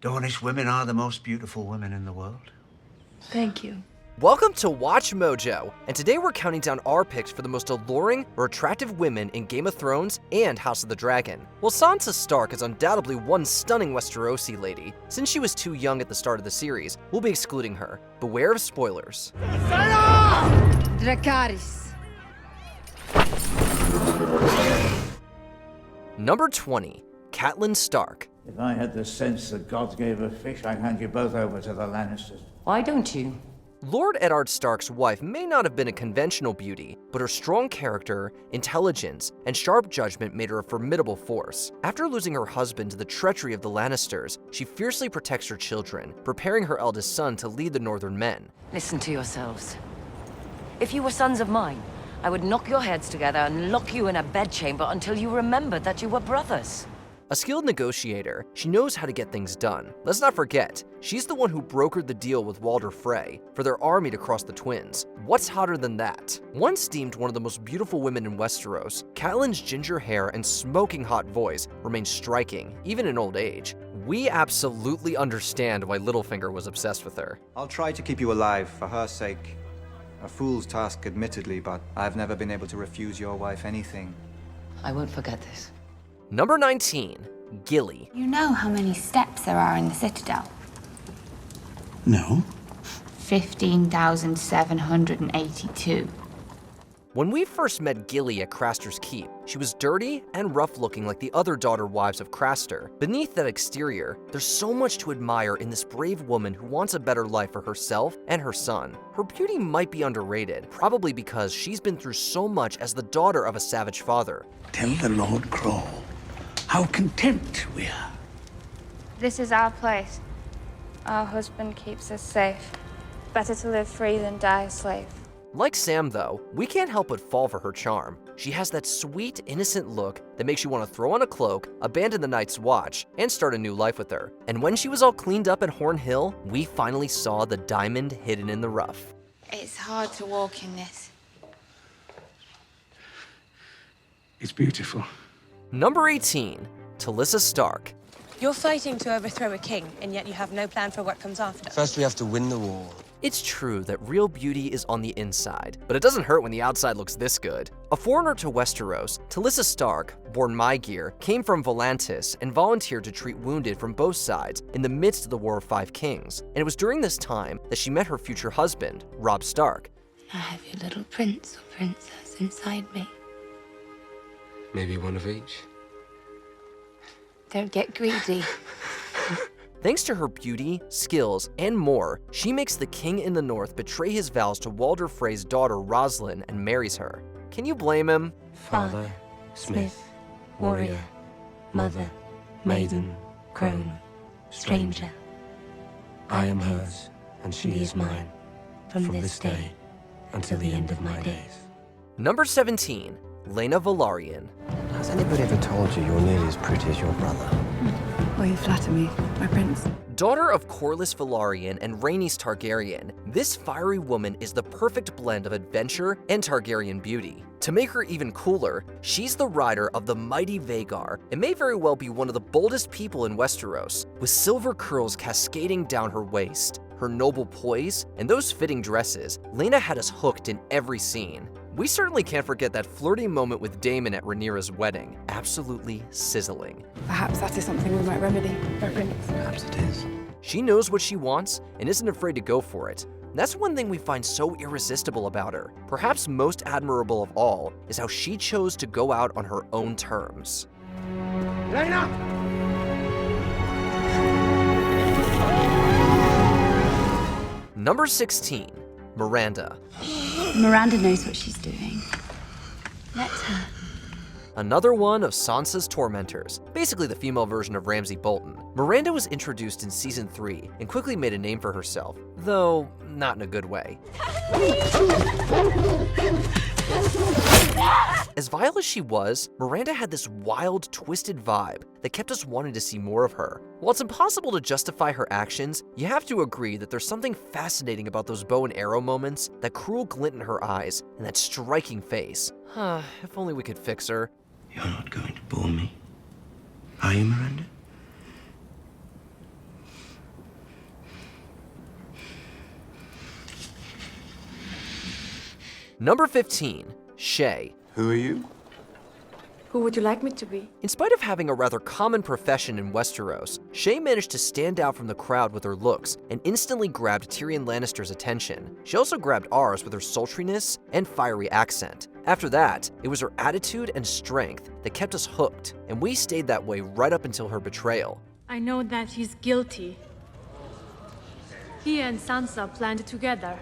Dornish women are the most beautiful women in the world. Thank you. Welcome to Watch Mojo, and today we're counting down our picks for the most alluring or attractive women in Game of Thrones and House of the Dragon. While Sansa Stark is undoubtedly one stunning Westerosi lady, since she was too young at the start of the series, we'll be excluding her. Beware of spoilers. Dracarys. Number 20, Catelyn Stark. If I had the sense that God gave a fish, I'd hand you both over to the Lannisters. Why don't you? Lord Eddard Stark's wife may not have been a conventional beauty, but her strong character, intelligence, and sharp judgment made her a formidable force. After losing her husband to the treachery of the Lannisters, she fiercely protects her children, preparing her eldest son to lead the Northern men. Listen to yourselves. If you were sons of mine, I would knock your heads together and lock you in a bedchamber until you remembered that you were brothers. A skilled negotiator, she knows how to get things done. Let's not forget, she's the one who brokered the deal with Walder Frey for their army to cross the Twins. What's hotter than that? Once deemed one of the most beautiful women in Westeros, Catelyn's ginger hair and smoking hot voice remain striking, even in old age. We absolutely understand why Littlefinger was obsessed with her. I'll try to keep you alive for her sake. A fool's task, admittedly, but I've never been able to refuse your wife anything. I won't forget this. Number 19, Gilly. You know how many steps there are in the Citadel? No. 15,782. When we first met Gilly at Craster's Keep, she was dirty and rough-looking like the other daughter wives of Craster. Beneath that exterior, there's so much to admire in this brave woman who wants a better life for herself and her son. Her beauty might be underrated, probably because she's been through so much as the daughter of a savage father. Tell the Lord Crow how content we are. This is our place. Our husband keeps us safe. Better to live free than die a slave. Like Sam, though, we can't help but fall for her charm. She has that sweet, innocent look that makes you want to throw on a cloak, abandon the Night's Watch, and start a new life with her. And when she was all cleaned up at Horn Hill, we finally saw the diamond hidden in the rough. It's hard to walk in this. It's beautiful. Number 18, Talisa Stark. You're fighting to overthrow a king, and yet you have no plan for what comes after. First, we have to win the war. It's true that real beauty is on the inside, but it doesn't hurt when the outside looks this good. A foreigner to Westeros, Talisa Stark, born Margaery, came from Volantis and volunteered to treat wounded from both sides in the midst of the War of Five Kings. And it was during this time that she met her future husband, Robb Stark. I have your little prince or princess inside me. Maybe one of each. Don't get greedy. Thanks to her beauty, skills, and more, she makes the king in the north betray his vows to Walder Frey's daughter Rosalind and marries her. Can you blame him? Father, smith, warrior, mother, maiden, crone, stranger. I am hers, and she is mine, from this day until the end of my days. Number 17, Laena Velaryon. Has anybody ever told you you're nearly as pretty as your brother? Well, you flatter me, my prince. Daughter of Corlys Velaryon and Rhaenys Targaryen, this fiery woman is the perfect blend of adventure and Targaryen beauty. To make her even cooler, she's the rider of the mighty Vhagar and may very well be one of the boldest people in Westeros. With silver curls cascading down her waist, her noble poise, and those fitting dresses, Laena had us hooked in every scene. We certainly can't forget that flirty moment with Daemon at Rhaenyra's wedding. Absolutely sizzling. Perhaps that is something we might remedy, my prince. Perhaps it is. She knows what she wants and isn't afraid to go for it. That's one thing we find so irresistible about her. Perhaps most admirable of all is how she chose to go out on her own terms. Laena! Number 16, Miranda. Miranda knows what she's doing. Let her. Another one of Sansa's tormentors, basically the female version of Ramsay Bolton. Miranda was introduced in season 3 and quickly made a name for herself, though not in a good way. As vile as she was, Miranda had this wild, twisted vibe that kept us wanting to see more of her. While it's impossible to justify her actions, you have to agree that there's something fascinating about those bow and arrow moments, that cruel glint in her eyes, and that striking face. If only we could fix her. You're not going to bore me, are you, Miranda? Number 15, Shae. Who are you? Who would you like me to be? In spite of having a rather common profession in Westeros, Shae managed to stand out from the crowd with her looks and instantly grabbed Tyrion Lannister's attention. She also grabbed ours with her sultriness and fiery accent. After that, it was her attitude and strength that kept us hooked, and we stayed that way right up until her betrayal. I know that he's guilty. He and Sansa planned together.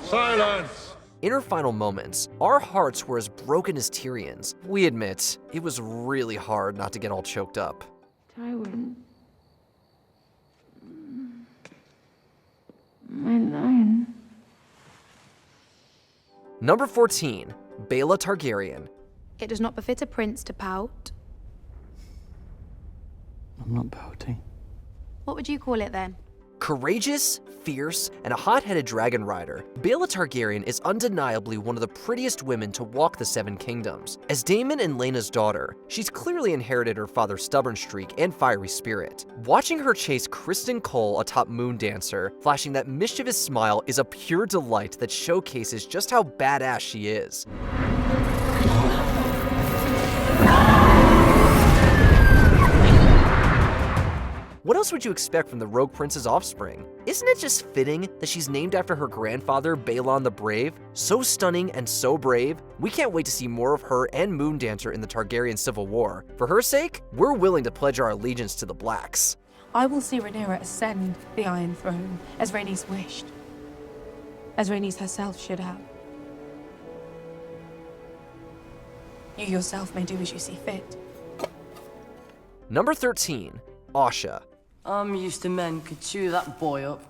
Silence! In her final moments, our hearts were as broken as Tyrion's. We admit, it was really hard not to get all choked up. Tywin. My lion. Number 14, Baela Targaryen. It does not befit a prince to pout. I'm not pouting. What would you call it then? Courageous, fierce, and a hot-headed dragon rider, Baela Targaryen is undeniably one of the prettiest women to walk the Seven Kingdoms. As Daemon and Laena's daughter, she's clearly inherited her father's stubborn streak and fiery spirit. Watching her chase Criston Cole atop Moondancer, flashing that mischievous smile is a pure delight that showcases just how badass she is. What else would you expect from the Rogue Prince's offspring? Isn't it just fitting that she's named after her grandfather, Baelon the Brave? So stunning and so brave, we can't wait to see more of her and Moondancer in the Targaryen Civil War. For her sake, we're willing to pledge our allegiance to the Blacks. I will see Rhaenyra ascend the Iron Throne, as Rhaenys wished. As Rhaenys herself should have. You yourself may do as you see fit. Number 13, Osha. I'm used to men could chew that boy up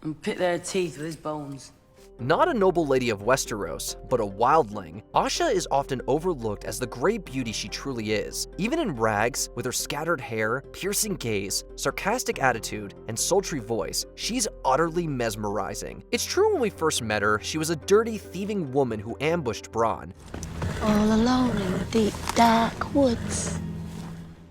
and pick their teeth with his bones. Not a noble lady of Westeros, but a wildling, Osha is often overlooked as the great beauty she truly is. Even in rags, with her scattered hair, piercing gaze, sarcastic attitude, and sultry voice, she's utterly mesmerizing. It's true when we first met her, she was a dirty, thieving woman who ambushed Bronn. All alone in the deep, dark woods.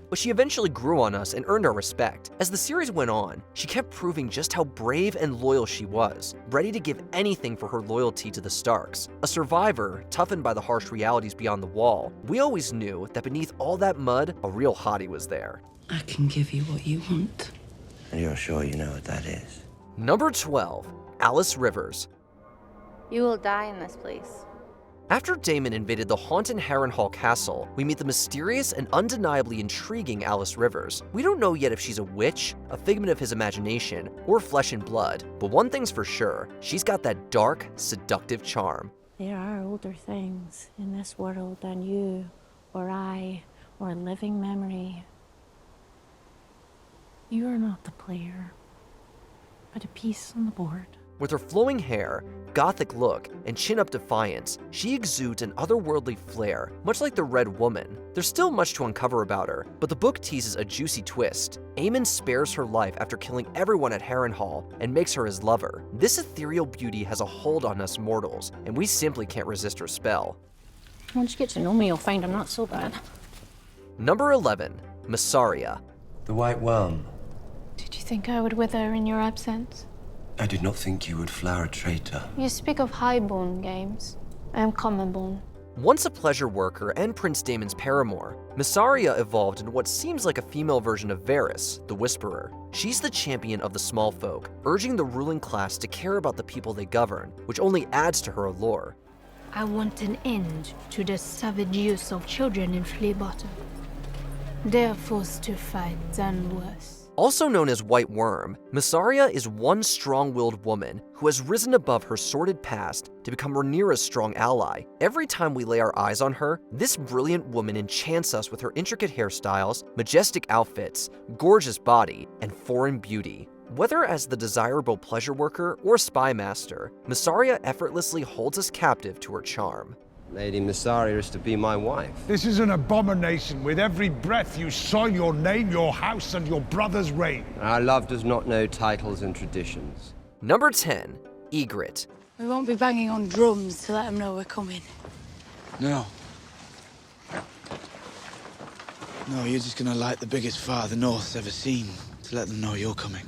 But she eventually grew on us and earned our respect. As the series went on, she kept proving just how brave and loyal she was, ready to give anything for her loyalty to the Starks. A survivor, toughened by the harsh realities beyond the wall, we always knew that beneath all that mud, a real hottie was there. I can give you what you want. And you're sure you know what that is? Number 12, Alys Rivers. You will die in this place. After Daemon invaded the haunted Harrenhal castle, we meet the mysterious and undeniably intriguing Alys Rivers. We don't know yet if she's a witch, a figment of his imagination, or flesh and blood, but one thing's for sure, she's got that dark, seductive charm. There are older things in this world than you, or I, or a living memory. You are not the player, but a piece on the board. With her flowing hair, gothic look, and chin-up defiance, she exudes an otherworldly flair, much like the Red Woman. There's still much to uncover about her, but the book teases a juicy twist. Aemon spares her life after killing everyone at Harrenhal and makes her his lover. This ethereal beauty has a hold on us mortals, and we simply can't resist her spell. Once you get to know me, you'll find I'm not so bad. Number 11, Mysaria. The White Worm. Did you think I would wither in your absence? I did not think you would flower a traitor. You speak of highborn games. I am commonborn. Once a pleasure worker and Prince Daemon's paramour, Mysaria evolved into what seems like a female version of Varys, the Whisperer. She's the champion of the small folk, urging the ruling class to care about the people they govern, which only adds to her allure. I want an end to the savage use of children in Fleabottom. They are forced to fight and worse. Also known as White Worm, Mysaria is one strong-willed woman who has risen above her sordid past to become Rhaenyra's strong ally. Every time we lay our eyes on her, this brilliant woman enchants us with her intricate hairstyles, majestic outfits, gorgeous body, and foreign beauty. Whether as the desirable pleasure worker or spy master, Mysaria effortlessly holds us captive to her charm. Lady Mysaria is to be my wife. This is an abomination. With every breath you soil your name, your house, and your brother's reign. Our love does not know titles and traditions. Number 10, Ygritte. We won't be banging on drums to let them know we're coming. No. No, you're just gonna light the biggest fire the North's ever seen to let them know you're coming.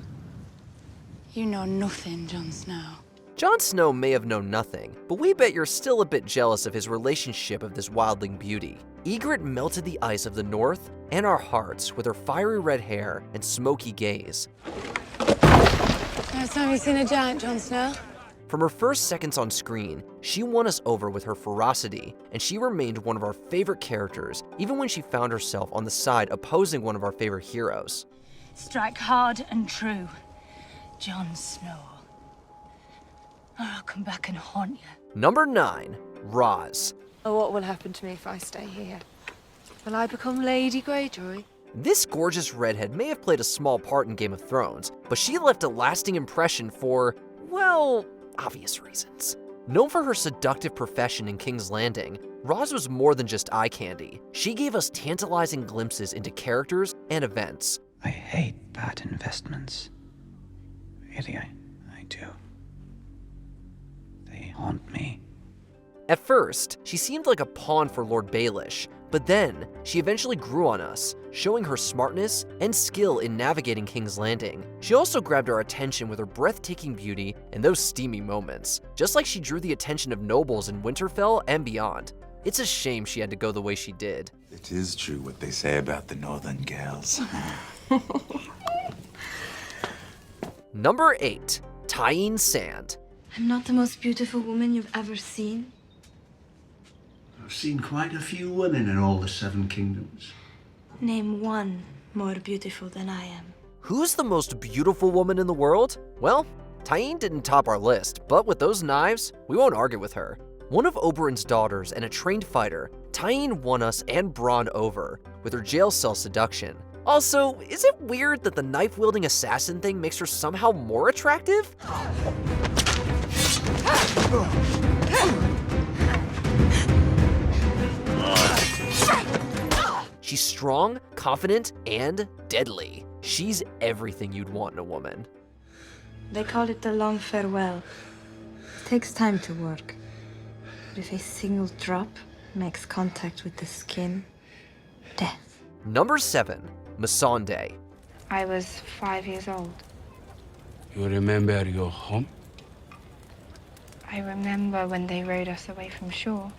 You know nothing, Jon Snow. Jon Snow may have known nothing, but we bet you're still a bit jealous of his relationship of this wildling beauty. Ygritte melted the ice of the north and our hearts with her fiery red hair and smoky gaze. First time you've seen a giant, Jon Snow? From her first seconds on screen, she won us over with her ferocity, and she remained one of our favorite characters, even when she found herself on the side opposing one of our favorite heroes. Strike hard and true, Jon Snow, or I'll come back and haunt you. Number 9, Ros. What will happen to me if I stay here? Will I become Lady Greyjoy? This gorgeous redhead may have played a small part in Game of Thrones, but she left a lasting impression for, well, obvious reasons. Known for her seductive profession in King's Landing, Ros was more than just eye candy. She gave us tantalizing glimpses into characters and events. I hate bad investments. Really, I do. They haunt me. At first, she seemed like a pawn for Lord Baelish, but then she eventually grew on us, showing her smartness and skill in navigating King's Landing. She also grabbed our attention with her breathtaking beauty and those steamy moments, just like she drew the attention of nobles in Winterfell and beyond. It's a shame she had to go the way she did. It is true what they say about the northern gals. Number 8, Tyene Sand. I'm not the most beautiful woman you've ever seen. I've seen quite a few women in all the 7 kingdoms. Name one more beautiful than I am. Who's the most beautiful woman in the world? Well, Tyene didn't top our list, but with those knives, we won't argue with her. One of Oberyn's daughters and a trained fighter, Tyene won us and Bronn over with her jail cell seduction. Also, is it weird that the knife-wielding assassin thing makes her somehow more attractive? She's strong, confident, and deadly. She's everything you'd want in a woman. They call it the long farewell. It takes time to work. But if a single drop makes contact with the skin, death. Number 7, Missandei. I was 5 years old. You remember your home? I remember when they rowed us away from shore.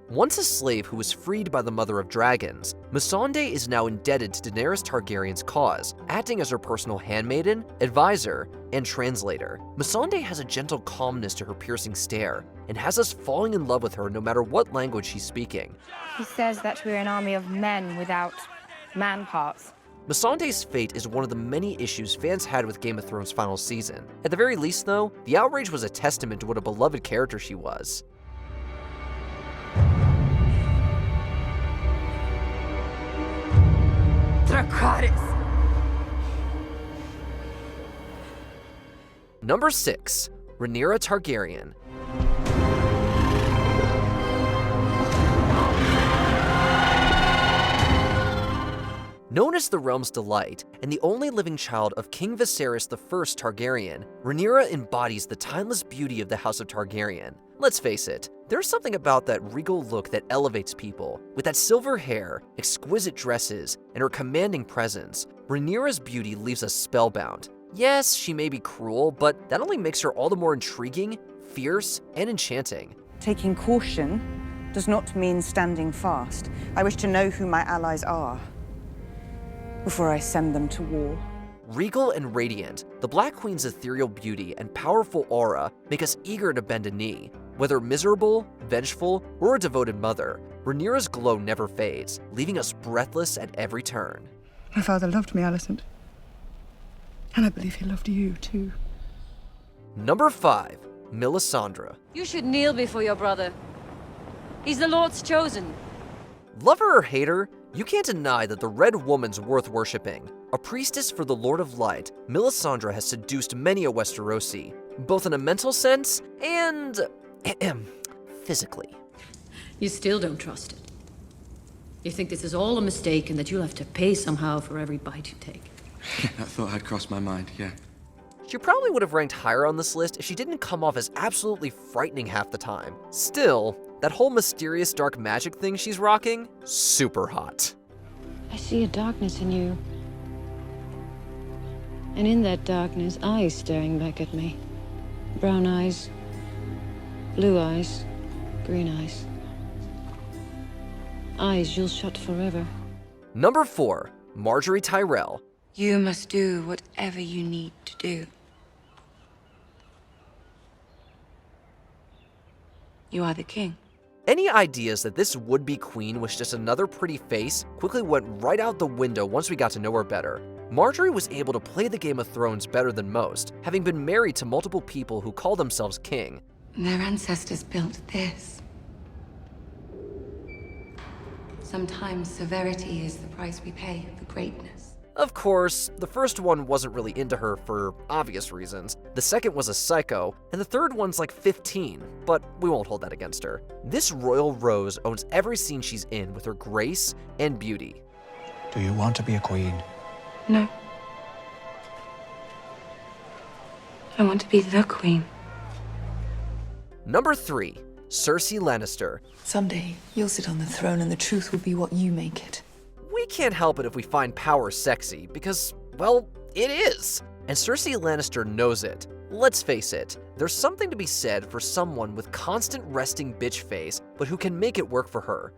Once a slave who was freed by the Mother of Dragons, Missandei is now indebted to Daenerys Targaryen's cause, acting as her personal handmaiden, advisor, and translator. Missandei has a gentle calmness to her piercing stare, and has us falling in love with her no matter what language she's speaking. He says that we're an army of men without man parts. Missandei's fate is one of the many issues fans had with Game of Thrones' final season. At the very least, though, the outrage was a testament to what a beloved character she was. Dracarys! Number 6, Rhaenyra Targaryen. Known as the Realm's Delight, and the only living child of King Viserys I Targaryen, Rhaenyra embodies the timeless beauty of the House of Targaryen. Let's face it, there's something about that regal look that elevates people. With that silver hair, exquisite dresses, and her commanding presence, Rhaenyra's beauty leaves us spellbound. Yes, she may be cruel, but that only makes her all the more intriguing, fierce, and enchanting. Taking caution does not mean standing fast. I wish to know who my allies are before I send them to war. Regal and radiant, the Black Queen's ethereal beauty and powerful aura make us eager to bend a knee. Whether miserable, vengeful, or a devoted mother, Rhaenyra's glow never fades, leaving us breathless at every turn. My father loved me, Alicent. And I believe he loved you, too. Number 5, Melisandre. You should kneel before your brother. He's the Lord's chosen. Love her or hate her, you can't deny that the Red Woman's worth worshipping. A priestess for the Lord of Light, Melisandre has seduced many a Westerosi, both in a mental sense and physically. You still don't trust it. You think this is all a mistake and that you'll have to pay somehow for every bite you take. That thought had crossed my mind, yeah. She probably would have ranked higher on this list if she didn't come off as absolutely frightening half the time. Still, that whole mysterious dark magic thing she's rocking, super hot. I see a darkness in you. And in that darkness, eyes staring back at me. Brown eyes, blue eyes, green eyes. Eyes you'll shut forever. Number 4, Margaery Tyrell. You must do whatever you need to do. You are the king. Any ideas that this would-be queen was just another pretty face quickly went right out the window once we got to know her better. Margaery was able to play the Game of Thrones better than most, having been married to multiple people who call themselves king. Their ancestors built this. Sometimes severity is the price we pay for greatness. Of course, the first one wasn't really into her for obvious reasons, the second was a psycho, and the third one's like 15, but we won't hold that against her. This royal rose owns every scene she's in with her grace and beauty. Do you want to be a queen? No. I want to be the queen. Number 3, Cersei Lannister. Someday, you'll sit on the throne and the truth will be what you make it. We can't help it if we find power sexy, because, well, it is. And Cersei Lannister knows it. Let's face it, there's something to be said for someone with constant resting bitch face, but who can make it work for her.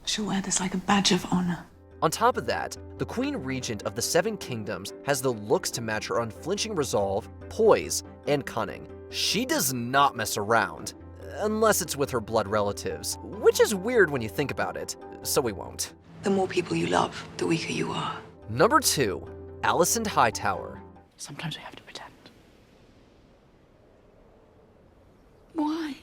She'll wear this like a badge of honor. On top of that, the Queen Regent of the Seven Kingdoms has the looks to match her unflinching resolve, poise, and cunning. She does not mess around, unless it's with her blood relatives, which is weird when you think about it, so we won't. The more people you love, the weaker you are. Number 2, Alicent Hightower. Sometimes we have to pretend. Why?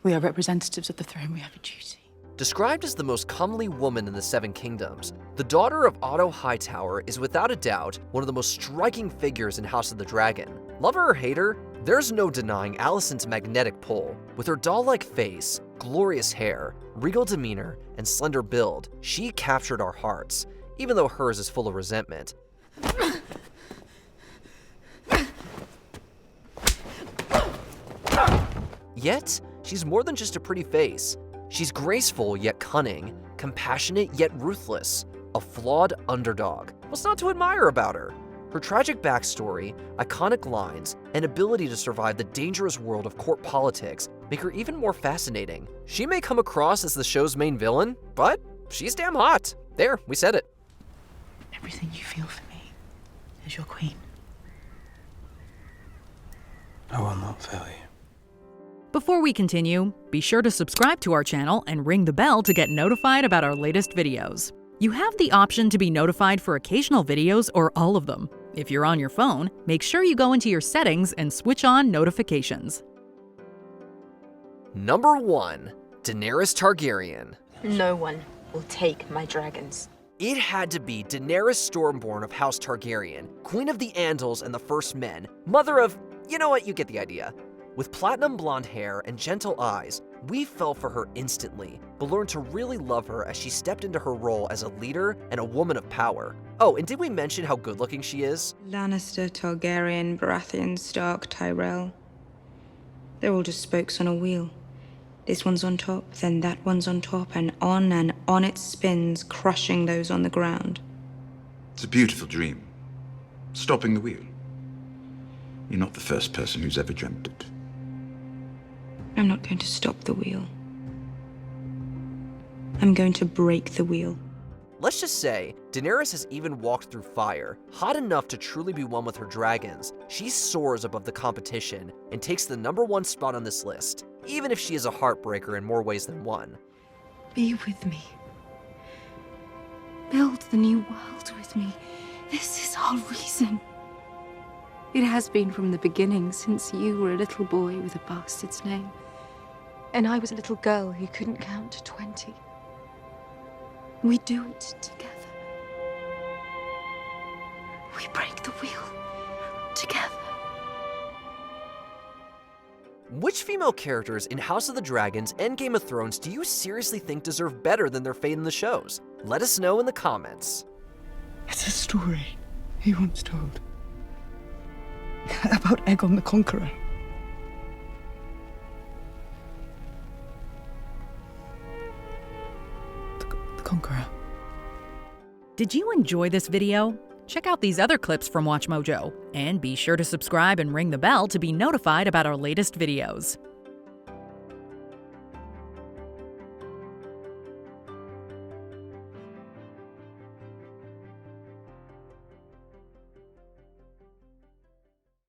We are representatives of the throne. We have a duty. Described as the most comely woman in the Seven Kingdoms, the daughter of Otto Hightower is without a doubt one of the most striking figures in House of the Dragon. Love her or hate her, there's no denying Alicent's magnetic pull. With her doll-like face, glorious hair, regal demeanor, and slender build, she captured our hearts, even though hers is full of resentment. Yet, she's more than just a pretty face. She's graceful yet cunning, compassionate yet ruthless, a flawed underdog. What's not to admire about her? Her tragic backstory, iconic lines, and ability to survive the dangerous world of court politics make her even more fascinating. She may come across as the show's main villain, but she's damn hot. There, we said it. Everything you feel for me as your queen. I will not fail you. Before we continue, be sure to subscribe to our channel and ring the bell to get notified about our latest videos. You have the option to be notified for occasional videos or all of them. If you're on your phone, make sure you go into your settings and switch on notifications. Number 1, Daenerys Targaryen. No one will take my dragons. It had to be Daenerys Stormborn of House Targaryen, Queen of the Andals and the First Men, mother of, you know what, you get the idea. With platinum blonde hair and gentle eyes, we fell for her instantly, but learned to really love her as she stepped into her role as a leader and a woman of power. Oh, and did we mention how good-looking she is? Lannister, Targaryen, Baratheon, Stark, Tyrell. They're all just spokes on a wheel. This one's on top, then that one's on top, and on it spins, crushing those on the ground. It's a beautiful dream. Stopping the wheel. You're not the first person who's ever dreamt it. I'm not going to stop the wheel. I'm going to break the wheel. Let's just say, Daenerys has even walked through fire, hot enough to truly be one with her dragons. She soars above the competition and takes the #1 spot on this list, even if she is a heartbreaker in more ways than one. Be with me. Build the new world with me. This is our reason. It has been from the beginning, since you were a little boy with a bastard's name. And I was a little girl who couldn't count to 20. We do it together. We break the wheel together. Which female characters in House of the Dragons and Game of Thrones do you seriously think deserve better than their fate in the shows? Let us know in the comments. It's a story he once told. About Aegon the Conqueror. The Conqueror. Did you enjoy this video? Check out these other clips from WatchMojo, and be sure to subscribe and ring the bell to be notified about our latest videos.